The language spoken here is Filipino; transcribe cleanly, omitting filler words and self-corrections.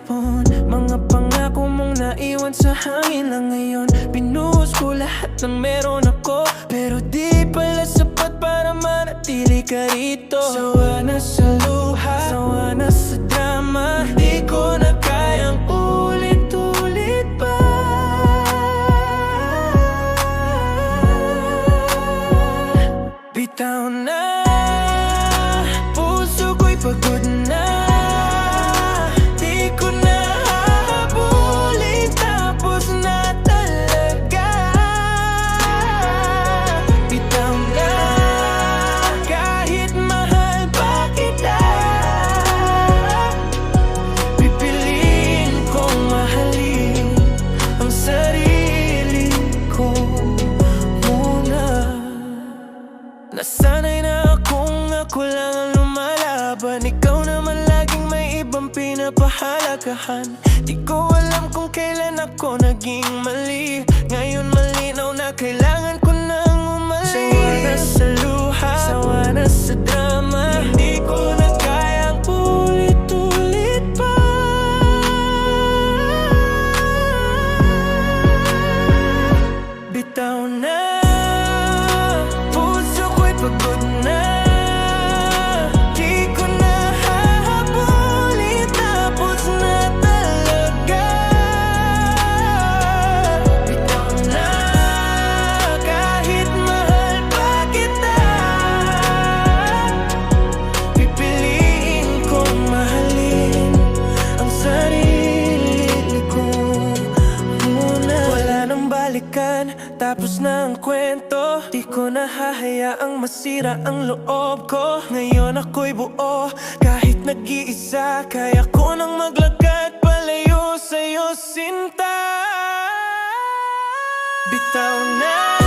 kahapon. Mga pangako mong naiwan sa hangin lang ngayon. Binuhos ko lahat ng meron ako, pero di pala sapat para manatili ka rito. Sawa na sa luha, sawa na sa drama. Di ko na kayang ulit-ulit pa. Bitaw na, puso ko'y pagod na. Di ko na hahabulin, tapos na talaga. Bitaw na, kahit mahal pa kita. Pipiliin kong mahalin ang sarili ko muna. Nasanay na akong ako lang ang lumalaban. Ikaw naman laging may ibang pinapahalagahan. Di ko alam kung kailan ako naging mali. Ngayon malinaw na kailangan ko nang umalis. Sawa na sa luha, sawa na sa drama. Hindi ko na kayang ulit-ulit pa. Bitaw na, pagod na. Di ko na hahabulin, tapos na talaga. Bitaw na, kahit mahal pa kita. Pipiliin kong mahalin ang sarili ko muna. Wala nang balikan, tapos na ang kwento. Di ko na hahayaang masira ang loob ko. Ngayon ako'y buo, kahit nag-iisa. Kaya ko nang maglakad palayo sa'yo, sinta. Bitaw na.